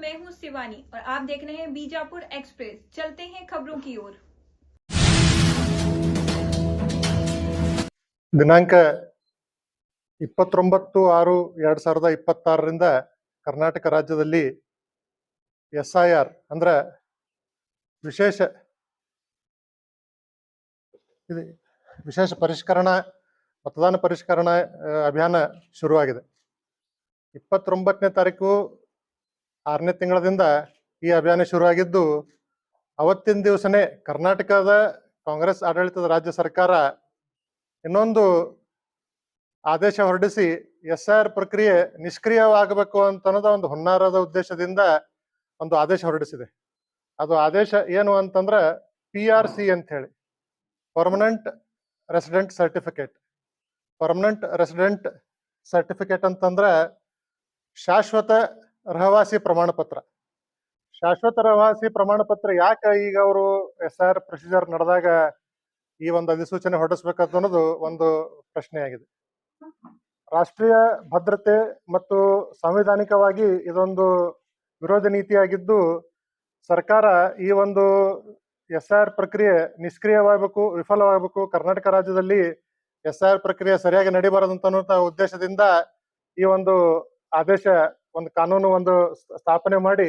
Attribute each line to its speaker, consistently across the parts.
Speaker 1: मैं हूं शिवानी और आप देख रहे हैं बीजापुर एक्सप्रेस। चलते हैं खबरों की ओर।
Speaker 2: ದಿನಾಂಕ 29/6/2026 ಕರ್ನಾಟಕ ರಾಜ್ಯದಲ್ಲಿ SIR ಅಂದ್ರೆ ವಿಶೇಷ ಪರಿಷ್ಕರಣಾ ಮತದಾನ ಪರಿಷ್ಕರಣಾ ಅಭಿಯಾನ ಶುರುವಾಗಿದೆ. 29ನೇ ತಾರೀಕು 6ನೇ ತಿಂಗಳದಿಂದ ಈ ಅಭಿಯಾನ ಶುರುವಾಗಿದ್ದು, ಅವತ್ತಿನ ದಿವಸನೇ ಕರ್ನಾಟಕದ ಕಾಂಗ್ರೆಸ್ ಆಡಳಿತದ ರಾಜ್ಯ ಸರ್ಕಾರ ಇನ್ನೊಂದು ಆದೇಶ ಹೊರಡಿಸಿ SIR ಪ್ರಕ್ರಿಯೆ ನಿಷ್ಕ್ರಿಯವಾಗಬೇಕು ಅಂತ ಅನ್ನೋದ ಒಂದು ಹುನ್ನಾರದ ಉದ್ದೇಶದಿಂದ ಒಂದು ಆದೇಶ ಹೊರಡಿಸಿದೆ. ಅದು ಆದೇಶ ಏನು ಅಂತಂದ್ರೆ PRC ಅಂತ ಹೇಳಿ, permanent resident certificate. Permanent resident certificate ಅಂತಂದ್ರೆ ಶಾಶ್ವತ ರಹವಾಸಿ ಪ್ರಮಾಣ ಪತ್ರ. ಶಾಶ್ವತ ರಹವಾಸಿ ಪ್ರಮಾಣ ಪತ್ರ ಯಾಕೆ ಈಗ ಅವರು SIR ಪ್ರೊಸೀಜರ್ ನಡೆದಾಗ ಈ ಒಂದು ಅಧಿಸೂಚನೆ ಹೊರಡಿಸ್ಬೇಕಂತ ಅನ್ನೋದು ಒಂದು ಪ್ರಶ್ನೆಯಾಗಿದೆ. ರಾಷ್ಟ್ರೀಯ ಭದ್ರತೆ ಮತ್ತು ಸಾಂವಿಧಾನಿಕವಾಗಿ ಇದೊಂದು ವಿರೋಧ ನೀತಿಯಾಗಿದ್ದು, ಸರ್ಕಾರ ಈ ಒಂದು SIR ಪ್ರಕ್ರಿಯೆ ನಿಷ್ಕ್ರಿಯವಾಗಬೇಕು, ವಿಫಲವಾಗಬೇಕು, ಕರ್ನಾಟಕ ರಾಜ್ಯದಲ್ಲಿ SIR ಪ್ರಕ್ರಿಯೆ ಸರಿಯಾಗಿ ನಡಿಬಾರದಂತ ಉದ್ದೇಶದಿಂದ ಈ ಒಂದು ಆದೇಶ, ಒಂದು ಕಾನೂನು ಒಂದು ಸ್ಥಾಪನೆ ಮಾಡಿ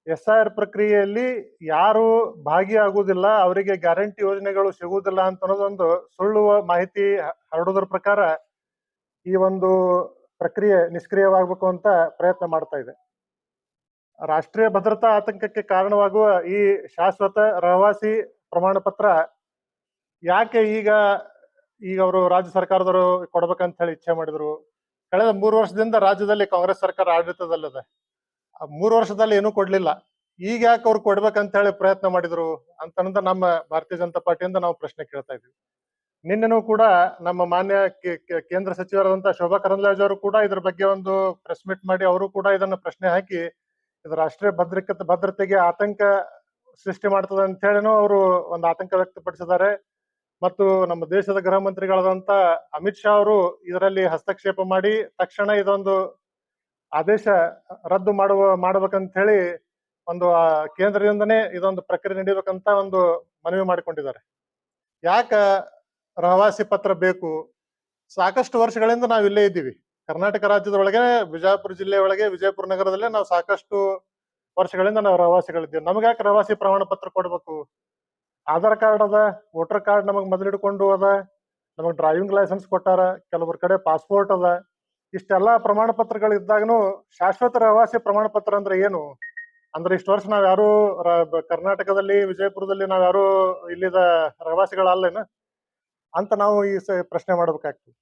Speaker 2: SIR ಪ್ರಕ್ರಿಯೆಯಲ್ಲಿ ಯಾರು ಭಾಗಿಯಾಗುವುದಿಲ್ಲ, ಅವರಿಗೆ ಗ್ಯಾರಂಟಿ ಯೋಜನೆಗಳು ಸಿಗುವುದಿಲ್ಲ ಅಂತ ಅನ್ನೋದೊಂದು ಸುಳ್ಳು ಮಾಹಿತಿ ಹರಡೋದ್ರ ಪ್ರಕಾರ ಈ ಒಂದು ಪ್ರಕ್ರಿಯೆ ನಿಷ್ಕ್ರಿಯವಾಗಬೇಕು ಅಂತ ಪ್ರಯತ್ನ ಮಾಡ್ತಾ ಇದೆ. ರಾಷ್ಟ್ರೀಯ ಭದ್ರತಾ ಆತಂಕಕ್ಕೆ ಕಾರಣವಾಗುವ ಈ ಶಾಶ್ವತ ರಹವಾಸಿ ಪ್ರಮಾಣ ಪತ್ರ ಯಾಕೆ ಈಗ ಅವರು ರಾಜ್ಯ ಸರ್ಕಾರದವರು ಕೊಡ್ಬೇಕಂತ ಹೇಳಿ ಇಚ್ಛೆ ಮಾಡಿದ್ರು? ಕಳೆದ 3 ವರ್ಷದಿಂದ ರಾಜ್ಯದಲ್ಲಿ ಕಾಂಗ್ರೆಸ್ ಸರ್ಕಾರ ಆಡಳಿತದಲ್ಲಿದೆ. 3 ವರ್ಷದಲ್ಲಿ ಏನೂ ಕೊಡ್ಲಿಲ್ಲ. ಈಗ ಯಾಕೆ ಅವ್ರು ಕೊಡ್ಬೇಕಂತ ಹೇಳಿ ಪ್ರಯತ್ನ ಮಾಡಿದ್ರು ಅಂತ ನಮ್ಮ ಭಾರತೀಯ ಜನತಾ ಪಾರ್ಟಿಯಿಂದ ನಾವು ಪ್ರಶ್ನೆ ಕೇಳ್ತಾ ಇದ್ವಿ. ನಿನ್ನೆನೂ ಕೂಡ ನಮ್ಮ ಮಾನ್ಯ ಕೇಂದ್ರ ಸಚಿವರಾದಂತಹ ಶೋಭಾ ಕರಂದ್ಲಾಜೆ ಅವರು ಕೂಡ ಇದ್ರ ಬಗ್ಗೆ ಒಂದು ಪ್ರೆಸ್ ಮೀಟ್ ಮಾಡಿ ಅವರು ಕೂಡ ಇದನ್ನ ಪ್ರಶ್ನೆ ಹಾಕಿ, ಇದು ರಾಷ್ಟ್ರೀಯ ಭದ್ರತೆಗೆ ಆತಂಕ ಸೃಷ್ಟಿ ಮಾಡ್ತದೆ ಅಂತ ಹೇಳಿನೂ ಅವರು ಒಂದು ಆತಂಕ ವ್ಯಕ್ತಪಡಿಸಿದ್ದಾರೆ. ಮತ್ತು ನಮ್ಮ ದೇಶದ ಗೃಹ ಮಂತ್ರಿಗಳಾದಂತ ಅಮಿತ್ ಶಾ ಅವರು ಇದರಲ್ಲಿ ಹಸ್ತಕ್ಷೇಪ ಮಾಡಿ ತಕ್ಷಣ ಇದೊಂದು ಆದೇಶ ರದ್ದು ಮಾಡಬೇಕಂತ ಹೇಳಿ ಒಂದು ಕೇಂದ್ರದಿಂದನೇ ಇದೊಂದು ಪ್ರಕ್ರಿಯೆ ನಡೀಬೇಕಂತ ಒಂದು ಮನವಿ ಮಾಡಿಕೊಂಡಿದ್ದಾರೆ. ಯಾಕ ರಹವಾಸಿ ಪತ್ರ ಬೇಕು? ಸಾಕಷ್ಟು ವರ್ಷಗಳಿಂದ ನಾವು ಇಲ್ಲೇ ಇದ್ದೀವಿ. ಕರ್ನಾಟಕ ರಾಜ್ಯದ ಒಳಗೆ ಬಿಜಾಪುರ ಜಿಲ್ಲೆ ಒಳಗೆ ವಿಜಯಪುರ ನಗರದಲ್ಲೇ ನಾವು ಸಾಕಷ್ಟು ವರ್ಷಗಳಿಂದ ನಾವು ರಹವಾಸಿಗಳಿದ್ದೀವಿ. ನಮ್ಗೆ ಯಾಕೆ ರಹವಾಸಿ ಪ್ರಮಾಣ ಪತ್ರ ಕೊಡ್ಬೇಕು? ಆಧಾರ್ ಕಾರ್ಡ್ ಅದ, ವೋಟರ್ ಕಾರ್ಡ್ ನಮಗ್ ಮೊದಲಿಡ್ಕೊಂಡು ಅದ, ನಮಗ್ ಡ್ರೈವಿಂಗ್ ಲೈಸೆನ್ಸ್ ಕೊಟ್ಟಾರ, ಕೆಲವ್ರ ಕಡೆ ಪಾಸ್ಪೋರ್ಟ್ ಅದ. ಇಷ್ಟೆಲ್ಲಾ ಪ್ರಮಾಣ ಪತ್ರಗಳು ಇದ್ದಾಗನು ಶಾಶ್ವತ ರಹವಾಸಿ ಪ್ರಮಾಣ ಪತ್ರ ಅಂದ್ರೆ ಏನು? ಅಂದ್ರೆ ಇಷ್ಟು ವರ್ಷ ನಾವ್ ಯಾರು ಕರ್ನಾಟಕದಲ್ಲಿ ವಿಜಯಪುರದಲ್ಲಿ ನಾವ್ ಯಾರು ಇಲ್ಲಿದ ರಹವಾಸಿಗಳಲ್ಲೇನ ಅಂತ ನಾವು ಈ ಪ್ರಶ್ನೆ ಮಾಡ್ಬೇಕಾಗ್ತದೆ.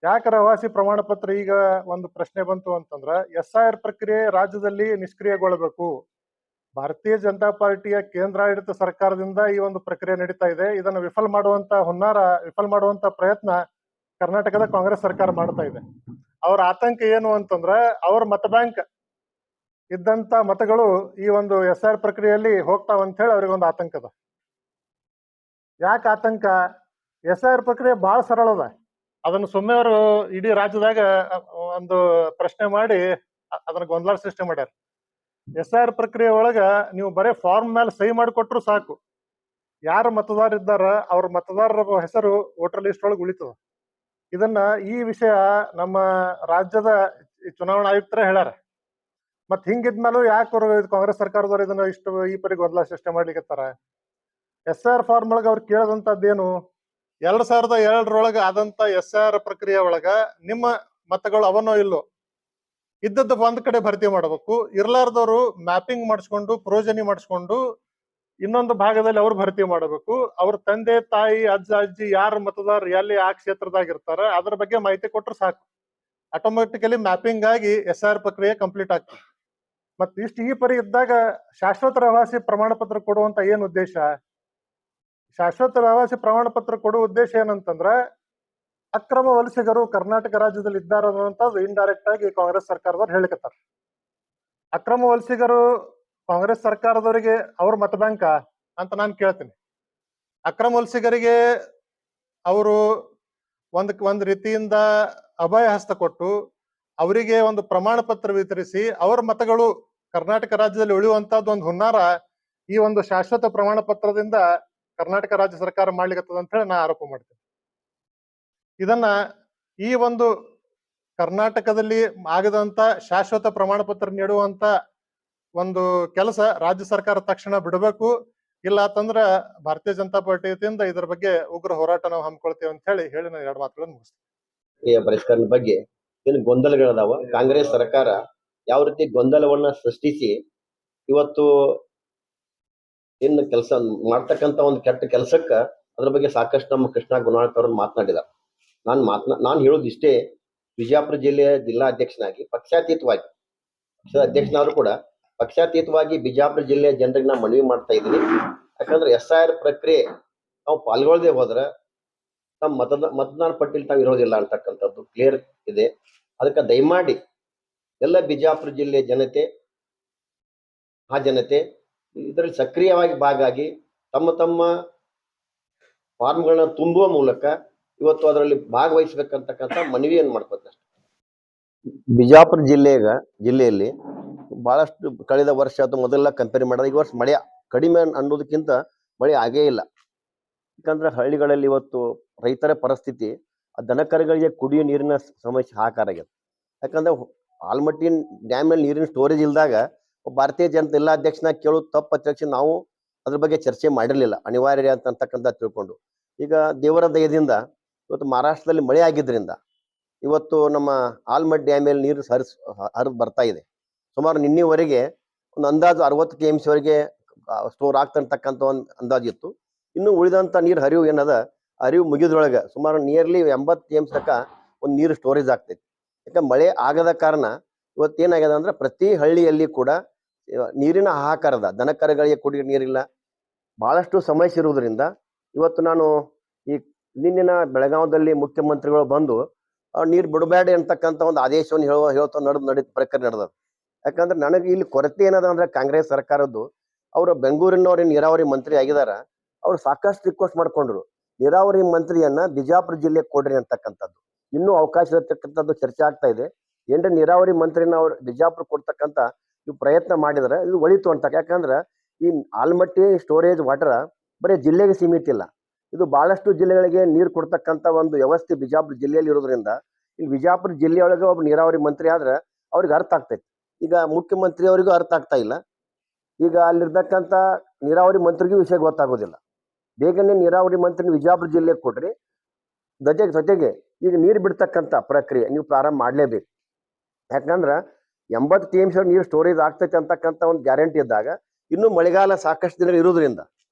Speaker 2: ಯಾಕೆ ರಹವಾಸಿ ಪ್ರಮಾಣ ಪತ್ರ ಈಗ ಒಂದು ಪ್ರಶ್ನೆ ಬಂತು ಅಂತಂದ್ರ, SIR ಪ್ರಕ್ರಿಯೆ ರಾಜ್ಯದಲ್ಲಿ ನಿಷ್ಕ್ರಿಯಗೊಳ್ಳಬೇಕು. ಭಾರತೀಯ ಜನತಾ ಪಾರ್ಟಿಯ ಕೇಂದ್ರಾಡಳಿತ ಸರ್ಕಾರದಿಂದ ಈ ಒಂದು ಪ್ರಕ್ರಿಯೆ ನಡೀತಾ ಇದೆ. ಇದನ್ನು ವಿಫಲ ಮಾಡುವಂತ ಪ್ರಯತ್ನ ಕರ್ನಾಟಕದ ಕಾಂಗ್ರೆಸ್ ಸರ್ಕಾರ ಮಾಡ್ತಾ ಇದೆ. ಅವ್ರ ಆತಂಕ ಏನು ಅಂತಂದ್ರ, ಅವ್ರ ಮತ ಬ್ಯಾಂಕ್ ಇದ್ದಂತ ಮತಗಳು ಈ ಒಂದು SIR ಪ್ರಕ್ರಿಯೆಯಲ್ಲಿ ಹೋಗ್ತಾವಂತ ಹೇಳಿ ಅವ್ರಿಗೊಂದು ಆತಂಕ ಅದ. ಯಾಕೆ ಆತಂಕ? SIR ಪ್ರಕ್ರಿಯೆ ಬಹಳ ಸರಳ ಅದ. ಅದನ್ನು ಸುಮ್ಮನೆ ಅವರು ಇಡೀ ರಾಜ್ಯದಾಗ ಒಂದು ಪ್ರಶ್ನೆ ಮಾಡಿ ಅದನ್ನ ಗೊಂದಲ ಸೃಷ್ಟಿ ಮಾಡ್ಯಾರ. SIR ಪ್ರಕ್ರಿಯೆ ಒಳಗ ನೀವು ಬರೇ ಫಾರ್ಮ್ ಮೇಲೆ ಸಹಿ ಮಾಡಿಕೊಟ್ರು ಸಾಕು. ಯಾರು ಮತದಾರ ಇದ್ದಾರ ಅವ್ರ ಮತದಾರರ ಹೆಸರು ವೋಟರ್ ಲಿಸ್ಟ್ ಒಳಗೆ ಉಳಿತದ. ಇದನ್ನ ಈ ವಿಷಯ ನಮ್ಮ ರಾಜ್ಯದ ಚುನಾವಣಾ ಆಯುಕ್ತರೇ ಹೇಳ್ಯಾರ. ಮತ್ ಹಿಂಗಿದ್ಮೇಲೂ ಯಾಕೆ ಅವರು ಕಾಂಗ್ರೆಸ್ ಸರ್ಕಾರದವ್ರು ಇದನ್ನ ಈ ಪರಿ ಗೊಂದಲ ಸೃಷ್ಟಿ ಮಾಡ್ಲಿಕ್ಕತ್ತಾರ? SIR ಫಾರ್ಮ್ ಒಳಗ ಅವ್ರು ಕೇಳದಂತದ್ದೇನು? 2002 ಆದಂತ SIR ಪ್ರಕ್ರಿಯೆ ಒಳಗ ನಿಮ್ಮ ಮತಗಳು ಅವನೋ ಇಲ್ಲೋ ಇದ್ದದ್ದು ಒಂದ್ ಕಡೆ ಭರ್ತಿ ಮಾಡಬೇಕು. ಇರ್ಲಾರ್ದವ್ರು ಮ್ಯಾಪಿಂಗ್ ಮಾಡಿಸ್ಕೊಂಡು ಪ್ರೋಜನಿ ಮಾಡಿಸ್ಕೊಂಡು ಇನ್ನೊಂದು ಭಾಗದಲ್ಲಿ ಅವ್ರು ಭರ್ತಿ ಮಾಡಬೇಕು. ಅವ್ರ ತಂದೆ ತಾಯಿ ಅಜ್ಜ ಅಜ್ಜಿ ಯಾರು ಮತದಾರ ಎಲ್ಲಿ ಆ ಕ್ಷೇತ್ರದಾಗ ಇರ್ತಾರ ಅದ್ರ ಬಗ್ಗೆ ಮಾಹಿತಿ ಕೊಟ್ರೆ ಸಾಕು. ಆಟೋಮೆಟಿಕಲಿ ಮ್ಯಾಪಿಂಗ್ ಆಗಿ SIR ಪ್ರಕ್ರಿಯೆ ಕಂಪ್ಲೀಟ್ ಆಗ್ತದೆ. ಮತ್ ಈ ಪರಿ ಇದ್ದಾಗ ಶಾಶ್ವತ ರಹವಾಸಿ ಪ್ರಮಾಣ ಪತ್ರ ಕೊಡುವಂತ ಏನ್ ಉದ್ದೇಶ? ಶಾಶ್ವತ ರಹವಾಸಿ ಪ್ರಮಾಣ ಪತ್ರ ಕೊಡುವ ಉದ್ದೇಶ ಏನಂತಂದ್ರ, ಅಕ್ರಮ ವಲಸಿಗರು ಕರ್ನಾಟಕ ರಾಜ್ಯದಲ್ಲಿ ಇದ್ದಾರೆ ಅನ್ನುವಂಥದ್ದು ಇಂಡೈರೆಕ್ಟ್ ಆಗಿ ಕಾಂಗ್ರೆಸ್ ಸರ್ಕಾರದವ್ರು ಹೇಳಿಕತ್ತಾರ. ಅಕ್ರಮ ವಲಸಿಗರು ಕಾಂಗ್ರೆಸ್ ಸರ್ಕಾರದವರಿಗೆ ಅವ್ರ ಮತ ಬ್ಯಾಂಕ ಅಂತ ನಾನು ಕೇಳ್ತೀನಿ. ಅಕ್ರಮ ವಲಸಿಗರಿಗೆ ಅವರು ಒಂದ್ ರೀತಿಯಿಂದ ಅಭಯ ಹಸ್ತ ಕೊಟ್ಟು ಅವರಿಗೆ ಒಂದು ಪ್ರಮಾಣ ಪತ್ರ ವಿತರಿಸಿ ಅವ್ರ ಮತಗಳು ಕರ್ನಾಟಕ ರಾಜ್ಯದಲ್ಲಿ ಉಳಿಯುವಂತದ್ದು ಒಂದು ಹುನ್ನಾರ ಈ ಒಂದು ಶಾಶ್ವತ ಪ್ರಮಾಣ ಪತ್ರದಿಂದ ಕರ್ನಾಟಕ ರಾಜ್ಯ ಸರ್ಕಾರ ಮಾಡ್ಲಿಕ್ಕತ್ತದ ಅಂತ ಹೇಳಿ ನಾ ಆರೋಪ ಮಾಡ್ತೇನೆ. ಇದನ್ನ ಈ ಒಂದು ಕರ್ನಾಟಕದಲ್ಲಿ ಆಗದಂತ ಶಾಶ್ವತ ಪ್ರಮಾಣ ಪತ್ರ ನೀಡುವಂತ ಒಂದು ಕೆಲಸ ರಾಜ್ಯ ಸರ್ಕಾರ ತಕ್ಷಣ ಬಿಡಬೇಕು. ಇಲ್ಲ ಅಂತಂದ್ರ ಭಾರತೀಯ ಜನತಾ ಪಾರ್ಟಿ ವತಿಯಿಂದ ಇದರ ಬಗ್ಗೆ ಉಗ್ರ ಹೋರಾಟ ನಾವು ಹಮ್ಮಿಕೊಳ್ತೇವೆ ಅಂತ ಹೇಳಿ ನಾನು 2 ಮಾತುಗಳನ್ನು ಮುಗಿಸ್ತೇನೆ.
Speaker 3: ಪರಿಷ್ಕರಣ ಬಗ್ಗೆ ಏನು ಗೊಂದಲಗಳದಾವ. ಕಾಂಗ್ರೆಸ್ ಸರ್ಕಾರ ಯಾವ ರೀತಿ ಗೊಂದಲವನ್ನ ಸೃಷ್ಟಿಸಿ ಇವತ್ತು ಏನು ಕೆಲಸ ಮಾಡ್ತಕ್ಕಂತ ಒಂದು ಕೆಟ್ಟ ಕೆಲಸಕ್ಕ ಅದ್ರ ಬಗ್ಗೆ ಸಾಕಷ್ಟು ನಮ್ಮ ಕೃಷ್ಣ ಗುಣಾಳ್ ಅವರು ಮಾತನಾಡಿದ್ದಾರೆ. ನಾನು ಹೇಳೋದು ಇಷ್ಟೇ, ವಿಜಯಪುರ ಜಿಲ್ಲೆಯ ಜಿಲ್ಲಾ ಅಧ್ಯಕ್ಷನಾಗಿ ಪಕ್ಷಾತೀತವಾಗಿ, ಪಕ್ಷದ ಅಧ್ಯಕ್ಷನಾದ್ರು ಕೂಡ ಪಕ್ಷಾತೀತವಾಗಿ ಬಿಜಾಪುರ ಜಿಲ್ಲೆಯ ಜನರಿಗೆ ನಾನು ಮನವಿ ಮಾಡ್ತಾ ಇದ್ದೀನಿ. ಯಾಕಂದ್ರೆ SIR ಪ್ರಕ್ರಿಯೆ ನಾವು ಪಾಲ್ಗೊಳ್ಳದೆ ಹೋದ್ರೆ ನಮ್ಮ ಮತದಾನ ಪಟ್ಟಿಲಿ ತಾವು ಇರೋದಿಲ್ಲ ಅಂತಕ್ಕಂಥದ್ದು ಕ್ಲಿಯರ್ ಇದೆ. ಅದಕ್ಕೆ ದಯಮಾಡಿ ಎಲ್ಲ ಬಿಜಾಪುರ ಜಿಲ್ಲೆಯ ಜನತೆ ಇದರಲ್ಲಿ ಸಕ್ರಿಯವಾಗಿ ಭಾಗಾಗಿ ತಮ್ಮ ಫಾರ್ಮ್ಗಳನ್ನ ತುಂಬುವ ಮೂಲಕ ಇವತ್ತು ಅದರಲ್ಲಿ ಭಾಗವಹಿಸಬೇಕಂತಕ್ಕಂಥ ಮನವಿಯನ್ನು ಮಾಡ್ಕೊತಾರೆ. ಬಿಜಾಪುರ ಜಿಲ್ಲೆಯಲ್ಲಿ ಬಹಳಷ್ಟು ಕಳೆದ ವರ್ಷ ಅಥವಾ ಮೊದಲೆಲ್ಲ ಕಂಪೇರ್ ಮಾಡಿದ್ರೆ ಈ ವರ್ಷ ಮಳೆ ಕಡಿಮೆ ಅನ್ನೋದಕ್ಕಿಂತ ಮಳೆ ಆಗೇ ಇಲ್ಲ. ಯಾಕಂದ್ರೆ ಹಳ್ಳಿಗಳಲ್ಲಿ ಇವತ್ತು ರೈತರ ಪರಿಸ್ಥಿತಿ, ದನಕರುಗಳಿಗೆ ಕುಡಿಯೋ ನೀರಿನ ಸಮಸ್ಯೆ ಹಾಕಾರ ಆಗಿದೆ. ಯಾಕಂದ್ರೆ ಆಲ್ಮಟ್ಟಿ ಡ್ಯಾಮಲ್ಲಿ ನೀರಿನ ಸ್ಟೋರೇಜ್ ಇಲ್ದಾಗ ಭಾರತೀಯ ಜನತಾ ಜಿಲ್ಲಾ ಅಧ್ಯಕ್ಷನಾಗಿ ಕೇಳೋದು ತಪ್ಪು ಅಧ್ಯಕ್ಷ. ನಾವು ಅದ್ರ ಬಗ್ಗೆ ಚರ್ಚೆ ಮಾಡಿರಲಿಲ್ಲ, ಅನಿವಾರ್ಯ ಅಂತಕ್ಕಂಥ ತಿಳ್ಕೊಂಡು. ಈಗ ದೇವರ ದಯದಿಂದ ಇವತ್ತು ಮಹಾರಾಷ್ಟ್ರದಲ್ಲಿ ಮಳೆ ಆಗಿದ್ದರಿಂದ ಇವತ್ತು ನಮ್ಮ ಆಲ್ಮಟ್ಟಿ ಡ್ಯಾಮಲ್ಲಿ ನೀರು ಹರಿದು ಬರ್ತಾ ಇದೆ. ಸುಮಾರು ನಿನ್ನೆವರೆಗೆ ಒಂದು ಅಂದಾಜು 60 KMC ವರೆಗೆ ಸ್ಟೋರ್ ಆಗ್ತಕ್ಕಂಥ ಒಂದು ಅಂದಾಜು ಇತ್ತು. ಇನ್ನು ಉಳಿದಂಥ ನೀರು ಹರಿವು ಏನದ ಹರಿವು ಮುಗಿದ್ರೊಳಗೆ ಸುಮಾರು ನಿಯರ್ಲಿ 80 KMC ತನಕ ಒಂದು ನೀರು ಸ್ಟೋರೇಜ್ ಆಗ್ತೈತಿ. ಯಾಕಂದ್ರೆ ಮಳೆ ಆಗದ ಕಾರಣ ಇವತ್ತೇನಾಗ್ಯದ ಅಂದ್ರೆ ಪ್ರತಿ ಹಳ್ಳಿಯಲ್ಲಿ ಕೂಡ ನೀರಿನ ಹಾಹಾಕಾರದ, ದನಕರುಗಳಿಗೆ ಕುಡಿಯೋ ನೀರಿಲ್ಲ, ಬಹಳಷ್ಟು ಸಮಸ್ಯೆ ಇರುವುದರಿಂದ ಇವತ್ತು ನಾನು ಈ ನಿನ್ನಿನ ಬೆಳಗಾವದಲ್ಲಿ ಮುಖ್ಯಮಂತ್ರಿಗಳು ಬಂದು ನೀರು ಬಿಡಬೇಡಿ ಅಂತಕ್ಕಂಥ ಒಂದು ಆದೇಶವನ್ನು ಹೇಳ್ತಾ ಪ್ರಕ್ರಿಯೆ ನಡೆದ. ಯಾಕಂದ್ರೆ ನನಗೆ ಇಲ್ಲಿ ಕೊರತೆ ಏನದ ಅಂದ್ರೆ ಕಾಂಗ್ರೆಸ್ ಸರ್ಕಾರದ್ದು, ಅವರು ಬೆಂಗಳೂರಿನವ್ರ ನೀರಾವರಿ ಮಂತ್ರಿ ಆಗಿದಾರ, ಅವ್ರು ಸಾಕಷ್ಟು ರಿಕ್ವೆಸ್ಟ್ ಮಾಡ್ಕೊಂಡ್ರು ನೀರಾವರಿ ಮಂತ್ರಿಯನ್ನ ಬಿಜಾಪುರ ಜಿಲ್ಲೆಗೆ ಕೊಡ್ರಿ ಅಂತಕ್ಕಂಥದ್ದು. ಇನ್ನೂ ಅವಕಾಶ ಇರತಕ್ಕಂಥದ್ದು ಚರ್ಚೆ ಆಗ್ತಾ ಇದೆ. ಏನ್ರ ನೀರಾವರಿ ಮಂತ್ರಿನ ಅವ್ರು ಬಿಜಾಪುರ ಕೊಡ್ತಕ್ಕಂಥ ಇವು ಪ್ರಯತ್ನ ಮಾಡಿದ್ರೆ ಇದು ಒಳಿತು ಅಂತ. ಯಾಕಂದ್ರೆ ಈ ಆಲ್ಮಟ್ಟಿ ಸ್ಟೋರೇಜ್ ವಾಟರ್ ಬರೀ ಜಿಲ್ಲೆಗೆ ಸೀಮಿತ ಇಲ್ಲ, ಇದು ಬಹಳಷ್ಟು ಜಿಲ್ಲೆಗಳಿಗೆ ನೀರು ಕೊಡ್ತಕ್ಕಂಥ ಒಂದು ವ್ಯವಸ್ಥೆ ಬಿಜಾಪುರ ಜಿಲ್ಲೆಯಲ್ಲಿ ಇರೋದ್ರಿಂದ ಇಲ್ಲಿ ಬಿಜಾಪುರ ಜಿಲ್ಲೆಯೊಳಗೆ ಒಬ್ಬ ನೀರಾವರಿ ಮಂತ್ರಿ ಆದ್ರೆ ಅವ್ರಿಗೆ ಅರ್ಥ ಆಗ್ತೈತಿ. ಈಗ ಮುಖ್ಯಮಂತ್ರಿ ಅವರಿಗೂ ಅರ್ಥ ಆಗ್ತಾ ಇಲ್ಲ. ಈಗ ಅಲ್ಲಿರ್ತಕ್ಕಂಥ ನೀರಾವರಿ ಮಂತ್ರಿಗೂ ವಿಷಯ ಗೊತ್ತಾಗೋದಿಲ್ಲ. ಬೇಗನೆ ನೀರಾವರಿ ಮಂತ್ರಿ ವಿಜಯಪುರ ಜಿಲ್ಲೆಗೆ ಕೊಡ್ರಿ, ಜೊತೆಗೆ ಈಗ ನೀರು ಬಿಡ್ತಕ್ಕಂಥ ಪ್ರಕ್ರಿಯೆ ನೀವು ಪ್ರಾರಂಭ ಮಾಡಲೇಬೇಕು. ಯಾಕಂದ್ರೆ 80 TMC ನೀರು ಸ್ಟೋರೇಜ್ ಆಗ್ತೈತೆ ಅಂತಕ್ಕಂಥ ಒಂದು ಗ್ಯಾರಂಟಿ ಇದ್ದಾಗ ಇನ್ನೂ ಮಳೆಗಾಲ ಸಾಕಷ್ಟು ದಿನ ಇರೋದ್ರಿಂದ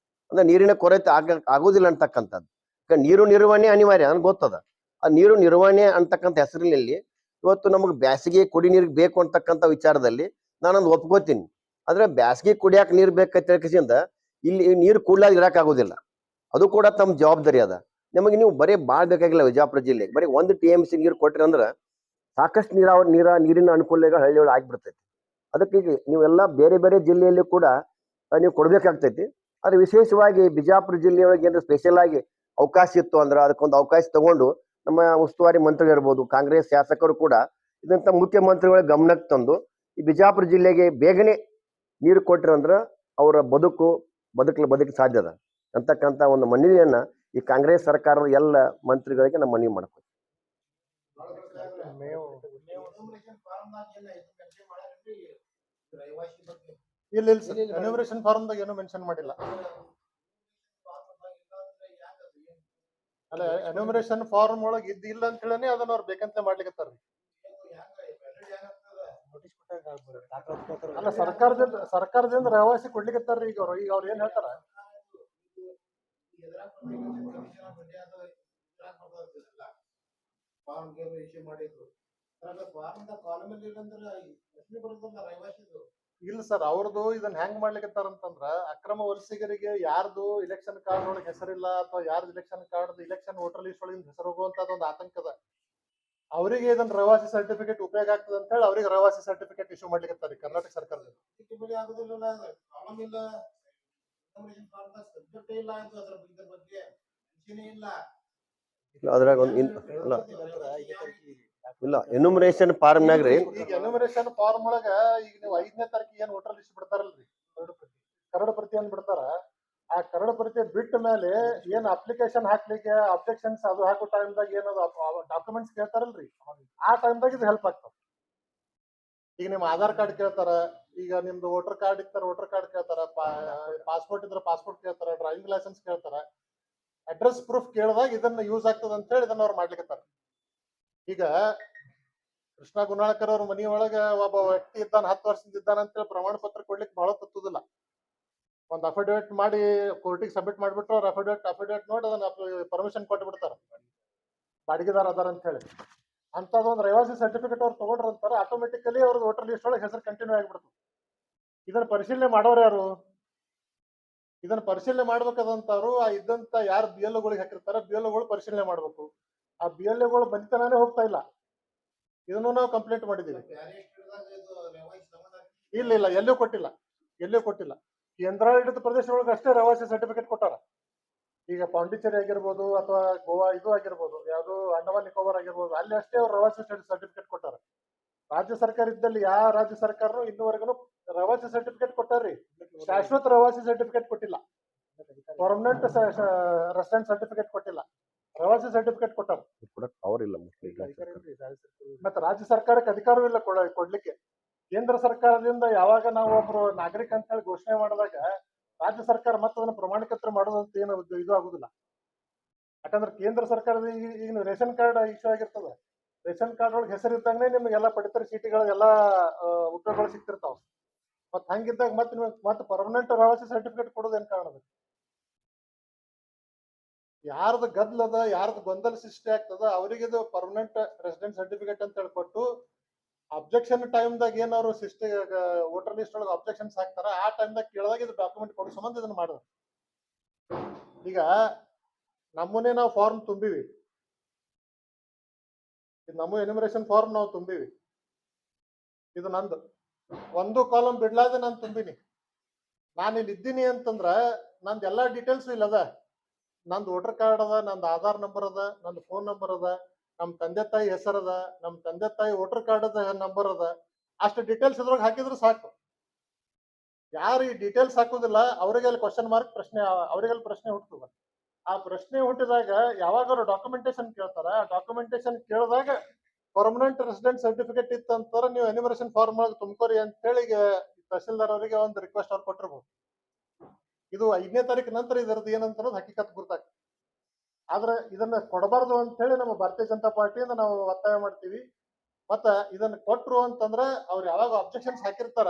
Speaker 3: ಅಂದ್ರೆ ನೀರಿನ ಕೊರತೆ ಆಗೋದಿಲ್ಲ ಅಂತಕ್ಕಂಥದ್ದು. ನೀರು ನಿರ್ವಹಣೆ ಅನಿವಾರ್ಯ ನನ್ಗೆ ಗೊತ್ತದ. ಆ ನೀರು ನಿರ್ವಹಣೆ ಅಂತಕ್ಕಂಥ ಹೆಸರಿನಲ್ಲಿ ಇವತ್ತು ನಮಗೆ ಬ್ಯಾಸಿಗೆ ಕುಡಿ ನೀರಿಗೆ ಬೇಕು ಅಂತಕ್ಕಂಥ ವಿಚಾರದಲ್ಲಿ ನಾನೊಂದು ಒಪ್ಕೋತೀನಿ. ಆದ್ರೆ ಬ್ಯಾಸಿಗೆ ಕುಡಿಯಾಕ ನೀರು ಬೇಕಂತ ಇಲ್ಲಿ ನೀರು ಕೂಡಲಾಗ ಇರಕ್ಕಾಗೋದಿಲ್ಲ. ಅದು ಕೂಡ ತಮ್ಮ ಜವಾಬ್ದಾರಿ ಅದ. ನಮಗೆ ನೀವು ಬರೀ ಭಾಳ ಬೇಕಾಗಿಲ್ಲ ವಿಜಯಪುರ ಜಿಲ್ಲೆಗೆ, ಬರೀ 1 TMC ನೀರು ಕೊಟ್ರಿ ಅಂದ್ರೆ ಸಾಕಷ್ಟು ನೀರಿನ ಅನುಕೂಲಗಳು ಹಳ್ಳಿಯೊಳಗೆ ಆಗಿಬಿಡ್ತೈತಿ. ಅದಕ್ಕೆ ಈಗ ನೀವೆಲ್ಲ ಬೇರೆ ಬೇರೆ ಜಿಲ್ಲೆಯಲ್ಲಿ ಕೂಡ ನೀವು ಕೊಡ್ಬೇಕಾಗ್ತೈತಿ. ಆದ್ರೆ ವಿಶೇಷವಾಗಿ ಬಿಜಾಪುರ ಜಿಲ್ಲೆಯೊಳಗೆ ಏನಾದ್ರು ಸ್ಪೆಷಲ್ ಆಗಿ ಅವಕಾಶ ಇತ್ತು ಅಂದ್ರೆ ಅದಕ್ಕೊಂದು ಅವಕಾಶ ತಗೊಂಡು ನಮ್ಮ ಉಸ್ತುವಾರಿ ಮಂತ್ರಿಗಳು ಇರ್ಬೋದು, ಕಾಂಗ್ರೆಸ್ ಶಾಸಕರು ಕೂಡ ಇದಂತ ಮುಖ್ಯಮಂತ್ರಿಗಳ ಗಮನಕ್ಕೆ ತಂದು ಈ ಬಿಜಾಪುರ ಜಿಲ್ಲೆಗೆ ಬೇಗನೆ ನೀರು ಕೊಟ್ಟಿರಂದ್ರೆ ಅವರ ಬದುಕಲು ಸಾಧ್ಯದ ಅಂತಕ್ಕಂಥ ಒಂದು ಮನವಿಯನ್ನ ಈ ಕಾಂಗ್ರೆಸ್ ಸರ್ಕಾರದ ಎಲ್ಲ ಮಂತ್ರಿಗಳಿಗೆ ನಮ್ಮ ಮನವಿ ಮಾಡ್ತೀವಿ.
Speaker 2: ಇಲ್ಲ ಸರ್, ಎನ್ಯುಮರೇಷನ್ ಫಾರ್ಮ್ದಾಗ ಏನು ಮೆನ್ಷನ್ ಮಾಡಿಲ್ಲ. ಅಲ್ಲ, ಎನ್ಯುಮರೇಷನ್ ಫಾರ್ಮ್ ಒಳಗೆ ಇದ್ದಿಲ್ಲ ಅಂತ ಹೇಳಿ ಅದನ್ನ ಅವ್ರು ಬೇಕಂತ ಮಾಡ್ಲಿಕ್ಕತ್ತಾರ. ಅಲ್ಲ, ಸರ್ಕಾರದಿಂದ ರಹವಾಸಿ ಕೊಡ್ಲಿಕ್ಕತ್ತಾರ. ಈಗ ಅವ್ರು ಏನ್ ಹೇಳ್ತಾರ, ಇಲ್ಲ ಸರ್, ಅವ್ರದ್ದು ಇದನ್ನ ಹೆಂಗ್ ಮಾಡ್ಲಿಕ್ಕತ್ತಾರ ಅಂತಂದ್ರ ಅಕ್ರಮ ವಲಸಿಗರಿಗೆ ಯಾರ್ದು ಇಲೆಕ್ಷನ್ ಕಾರ್ಡ್ ಒಳಗೆ ಹೆಸರಿಲ್ಲ ಅಥವಾ ಯಾರ್ದು election card election voter list ಒಳಗಿಂದ ಹೆಸರು ಹೋಗುವಂತದ ಒಂದು ಆತಂಕದ. ಅವರಿಗೆ ಇದನ್ನ ರಹವಾಸಿ ಸರ್ಟಿಫಿಕೇಟ್ ಉಪಯೋಗ ಆಗ್ತದೆ ಅಂತ ಹೇಳಿ ಅವ್ರಿಗೆ ರಹವಾಸಿ ಸರ್ಟಿಫಿಕೇಟ್ ಇಶ್ಯೂ ಮಾಡ್ಲಿಕ್ಕತ್ತಾರ ಕರ್ನಾಟಕ ಸರ್ಕಾರದಿಂದ.
Speaker 3: ಅದ್ರಾಗ ಇಲ್ಲ ಎನ್ಯುಮರೇಷನ್ ಫಾರ್ಮ್ನಾಗ್ರಿ
Speaker 2: ಈಗ ಎನ್ಯುಮರೇಷನ್ ಫಾರ್ಮ್ ಒಳಗ ಈಗ ನೀವು 5ನೇ ತಾರೀಕಿಗೆ ಏನ್ ವೋಟರ್ ಲಿಸ್ಟ್ ಬಿಡ್ತಾರಲ್ರಿ ಕರಡು ಪ್ರತಿ ಏನ್ ಬಿಡ್ತಾರ ಆ ಕರಡು ಪ್ರತಿ ಬಿಟ್ಟ ಮೇಲೆ ಏನ್ ಅಪ್ಲಿಕೇಶನ್ ಹಾಕ್ಲಿಕ್ಕೆ ಅಬ್ಜೆಕ್ಷನ್ಸ್ ಅದು ಹಾಕೋ ಟೈಮ್ದಾಗ ಏನದು ಡಾಕ್ಯುಮೆಂಟ್ಸ್ ಕೇಳ್ತಾರಲ್ರಿ ಆ ಟೈಮ್ದಾಗ ಇದು ಹೆಲ್ಪ್ ಆಗ್ತದೆ. ಈಗ ನಿಮ್ ಆಧಾರ್ ಕಾರ್ಡ್ ಕೇಳ್ತಾರ, ಈಗ ನಿಮ್ದು ವೋಟರ್ ಕಾರ್ಡ್ ಇರ್ತಾರ ವೋಟರ್ ಕಾರ್ಡ್ ಕೇಳ್ತಾರ, ಪಾಸ್ಪೋರ್ಟ್ ಇದ್ರೆ ಪಾಸ್ಪೋರ್ಟ್ ಕೇಳ್ತಾರ, ಡ್ರೈವಿಂಗ್ ಲೈಸೆನ್ಸ್ ಕೇಳ್ತಾರ, ಅಡ್ರೆಸ್ ಪ್ರೂಫ್ ಕೇಳಿದಾಗ ಇದನ್ನ ಯೂಸ್ ಆಗ್ತದ ಅಂತ ಹೇಳಿ ಇದನ್ನ ಅವ್ರು ಮಾಡ್ಲಿಕ್ಕೆ. ಈಗ ಕೃಷ್ಣ ಗುಣಾಳ್ಕರ್ ಅವ್ರ ಮನಿ ಒಳಗ ಒಬ್ಬ ವ್ಯಕ್ತಿ ಇದ್ದಾನ 10 ವರ್ಷದಿಂದ ಇದ್ದಾನ ಅಂತೇಳಿ ಪ್ರಮಾಣ ಪತ್ರ ಕೊಡ್ಲಿಕ್ಕೆ ಬಹಳ ತತ್ತುದಿಲ್ಲ. ಒಂದ್ ಅಫಿಡೇವಿಟ್ ಮಾಡಿ ಕೋರ್ಟಿಗೆ ಸಬ್ಮಿಟ್ ಮಾಡ್ಬಿಟ್ರು ಅವ್ರ ಅಫಿಡೇವಿಟ್ ನೋಡಿ ಅದನ್ನ ಪರ್ಮಿಷನ್ ಕೊಟ್ಟು ಬಿಡ್ತಾರ ಬಾಡಿಗೆದಾರ ಅದಾರ ಅಂತ ಹೇಳಿ. ಅಂತದೊಂದು ರೇವಾಸಿ ಸರ್ಟಿಫಿಕೇಟ್ ಅವ್ರು ತಗೊಂಡ್ರ ಅಂತಾರ ಆಟೋಮೆಟಿಕಲಿ ಅವ್ರ ವೋಟರ್ ಲಿಸ್ಟ್ ಒಳಗೆ ಹೆಸರು ಕಂಟಿನ್ಯೂ ಆಗಿಬಿಡ್ತದೆ. ಇದನ್ನ ಪರಿಶೀಲನೆ ಮಾಡೋರು ಯಾರು? ಇದನ್ನ ಪರಿಶೀಲನೆ ಮಾಡ್ಬೇಕಾದಂತವ್ರು ಆ ಇದ್ದಂತ ಯಾರು BLOಗಳಿಗೆ ಹಾಕಿರ್ತಾರ BLOಗಳು ಪರಿಶೀಲನೆ ಮಾಡ್ಬೇಕು. ಆ BLOಗಳು ಬಂದಿತನೇ ಹೋಗ್ತಾ ಇಲ್ಲ. ಇದನ್ನು ನಾವು ಕಂಪ್ಲೇಂಟ್ ಮಾಡಿದೀವಿ. ಇಲ್ಲ ಎಲ್ಲೂ ಕೊಟ್ಟಿಲ್ಲ. ಕೇಂದ್ರಾಡಳಿತ ಪ್ರದೇಶದೊಳಗೆ ಅಷ್ಟೇ ರೇವಾಸಿ ಸರ್ಟಿಫಿಕೇಟ್ ಕೊಟ್ಟಾರ. ಈಗ ಪಾಂಡಿಚೇರಿ ಆಗಿರ್ಬೋದು ಅಥವಾ ಗೋವಾ ಇದು ಆಗಿರ್ಬೋದು, ಯಾವ್ದು ಅಂಡಮಾನ್ ನಿಕೋಬಾರ್ ಆಗಿರ್ಬೋದು, ಅಲ್ಲಿ ಅಷ್ಟೇ ಅವ್ರು ರೇವಾಸಿ ಸರ್ಟಿಫಿಕೇಟ್ ಕೊಟ್ಟಾರ. ರಾಜ್ಯ ಸರ್ಕಾರ ಇದ್ದಲ್ಲಿ ಯಾವ ರಾಜ್ಯ ಸರ್ಕಾರನು ಇನ್ನೂವರೆಗೂ ರೇವಾಸಿ ಸರ್ಟಿಫಿಕೇಟ್ ಕೊಟ್ಟಾರ್ರಿ, ಶಾಶ್ವತ ರೇವಾಸಿ ಸರ್ಟಿಫಿಕೇಟ್ ಕೊಟ್ಟಿಲ್ಲ, ಪರ್ಮನೆಂಟ್ ರೆಸಿಡೆಂಟ್ ಸರ್ಟಿಫಿಕೇಟ್ ಕೊಟ್ಟಿಲ್ಲ, ರೇವಾಸಿ ಸರ್ಟಿಫಿಕೇಟ್ ಕೊಟ್ಟಾರ. ಮತ್ತೆ ರಾಜ್ಯ ಸರ್ಕಾರಕ್ಕೆ ಅಧಿಕಾರವೂ ಇಲ್ಲ ಕೊಡ್ಲಿಕ್ಕೆ. ಕೇಂದ್ರ ಸರ್ಕಾರದಿಂದ ಯಾವಾಗ ನಾವು ಒಬ್ರು ನಾಗರಿಕ ಅಂತ ಹೇಳಿ ಘೋಷಣೆ ಮಾಡಿದಾಗ ರಾಜ್ಯ ಸರ್ಕಾರ ಮತ್ತೆ ಅದನ್ನ ಪ್ರಮಾಣೀಕರಣ ಮಾಡೋದಂತ ಏನು ಇದು ಆಗುದಿಲ್ಲ. ಯಾಕಂದ್ರೆ ಕೇಂದ್ರ ಸರ್ಕಾರದ ಈಗ ರೇಷನ್ ಕಾರ್ಡ್ ಇಶ್ಯೂ ಆಗಿರ್ತದ, ರೇಷನ್ ಕಾರ್ಡ್ ಒಳಗೆ ಹೆಸರಿದ್ದಂಗೆ ನಿಮ್ಗೆಲ್ಲ ಪಡಿತರ ಚೀಟಿಗಳು ಎಲ್ಲಾ ಉಪಯೋಗಗಳು ಸಿಗ್ತಿರ್ತಾವ. ಮತ್ ಹಂಗಿದ್ದಾಗ ಮತ್ತೆ ನಿಮ್ಗೆ ಮತ್ತೆ ಪರ್ಮನೆಂಟ್ ರೇವಾಸಿ ಸರ್ಟಿಫಿಕೇಟ್ ಕೊಡೋದೇನ್ ಕಾರಣ? ಯಾರ್ದು ಗದ್ಲದ ಯಾರ್ದು ಗೊಂದಲ ಸೃಷ್ಟಿ ಆಗ್ತದ ಅವರಿಗೆ ಇದು ಪರ್ಮನೆಂಟ್ ರೆಸಿಡೆಂಟ್ ಸರ್ಟಿಫಿಕೇಟ್ ಅಂತ ಹೇಳ್ಕೊಟ್ಟು ಅಬ್ಜೆಕ್ಷನ್ ಟೈಮ್ದಾಗ ಏನಾದ್ರು ವೋಟರ್ ಲಿಸ್ಟ್ ಒಳಗೆ ಅಬ್ಜೆಕ್ಷನ್ಸ್ ಹಾಕ್ತಾರ ಆ ಟೈಮ್ದಾಗ ಕೇಳಿದಾಗ ಇದು ಡಾಕ್ಯುಮೆಂಟ್ ಕೊಡೋ ಸಂಬಂಧ ಇದನ್ನ ಮಾಡಿದ್ರು. ಈಗ ನಮ್ಮನ್ನೇ ನಾವು ಫಾರ್ಮ್ ತುಂಬಿವಿ, ನಮ್ಮ ಎನ್ಯುಮರೇಷನ್ ಫಾರ್ಮ್ ನಾವು ತುಂಬಿವಿ, ಇದು ನಂದು ಒಂದು ಕಾಲಮ್ ಬಿಡ್ಲಾದೆ ನಾನು ತುಂಬಿನಿ. ನಾನು ಇಲ್ಲಿ ಇದ್ದೀನಿ ಅಂತಂದ್ರ ನಂದು ಎಲ್ಲಾ ಡೀಟೇಲ್ಸ್ ಇಲ್ಲ ಅದ. ನಂದು ವೋಟರ್ ಕಾರ್ಡ್ ಅದ, ನಂದು ಆಧಾರ್ ನಂಬರ್ ಅದ, ನಂದು ಫೋನ್ ನಂಬರ್ ಅದ, ನಮ್ ತಂದೆ ತಾಯಿ ಹೆಸರದ, ನಮ್ ತಂದೆ ತಾಯಿ ವೋಟರ್ ಕಾರ್ಡ್ ಅದ ನಂಬರ್ ಅದ, ಅಷ್ಟು ಡೀಟೇಲ್ಸ್ ಇದ್ರೊಳಗೆ ಹಾಕಿದ್ರು ಸಾಕು. ಯಾರು ಈ ಡೀಟೇಲ್ಸ್ ಹಾಕುದಿಲ್ಲ ಅವರಿಗೆಲ್ಲ ಕ್ವಶನ್ ಮಾರ್ಕ್ ಪ್ರಶ್ನೆ, ಅವರಿಗೆಲ್ಲ ಪ್ರಶ್ನೆ ಹುಟ್ಟುತ್ತದ. ಆ ಪ್ರಶ್ನೆ ಹುಟ್ಟಿದಾಗ ಯಾವಾಗಾದ್ರು ಡಾಕ್ಯುಮೆಂಟೇಶನ್ ಕೇಳ್ತಾರ, ಆ ಡಾಕ್ಯುಮೆಂಟೇಶನ್ ಕೇಳಿದಾಗ ಪರ್ಮನೆಂಟ್ ರೆಸಿಡೆಂಟ್ ಸರ್ಟಿಫಿಕೇಟ್ ಇತ್ತಂತಾರ ನೀವು ಎನ್ಯುಮರೇಷನ್ ಫಾರ್ಮ್ ಒಳಗೆ ತುಂಬ್ಕೋರಿ ಅಂತ ಹೇಳಿ ತಹಸೀಲ್ದಾರ್ ಅವರಿಗೆ ಒಂದು ರಿಕ್ವೆಸ್ಟ್ ಅವ್ರು ಕೊಟ್ಟಿರ್ಬೋದು. ಇದು 5ನೇ ತಾರೀಕು ನಂತರ ಇದರದ್ದು ಏನಂತ ಹಕೀಕತ್ ಗುರ್ತಾಗ್ತದೆ. ಆದ್ರೆ ಇದನ್ನ ಕೊಡಬಾರ್ದು ಅಂತ ಹೇಳಿ ನಮ್ಮ ಭಾರತೀಯ ಜನತಾ ಪಾರ್ಟಿಯಿಂದ ನಾವು ಒತ್ತಾಯ ಮಾಡ್ತೀವಿ. ಮತ್ತ ಇದನ್ನ ಕೊಟ್ರು ಅಂತಂದ್ರೆ ಅವ್ರು ಯಾವಾಗ ಅಬ್ಜೆಕ್ಷನ್ಸ್ ಹಾಕಿರ್ತಾರ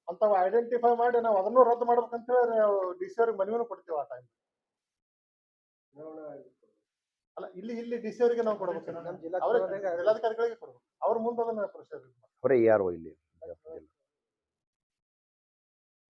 Speaker 2: ಅಂತ ಐಡೆಂಟಿಫೈ ಮಾಡಿ ನಾವು ಅದನ್ನು ರದ್ದು ಮಾಡ್ಬೇಕಂತ ಹೇಳಿ ನಾವು DC ಅವ್ರಿಗೆ ಮನವಿನೂ ಕೊಡ್ತೀವಿ. ಆ ಟೈಮ್ ಅಲ್ಲ ಇಲ್ಲಿ DC ಅವರಿಗೆ ನಾವು ಕೊಡ್ಬೇಕು, ಜಿಲ್ಲಾಧಿಕಾರಿಗಳಿಗೆ ಕೊಡ್ಬೇಕು. ಅವ್ರ ಮುಂದೆ ಅದನ್ನ ಪ್ರೊಸೀಜರ್
Speaker 3: ಅವರೇ ಯಾರು ಇಲ್ಲಿ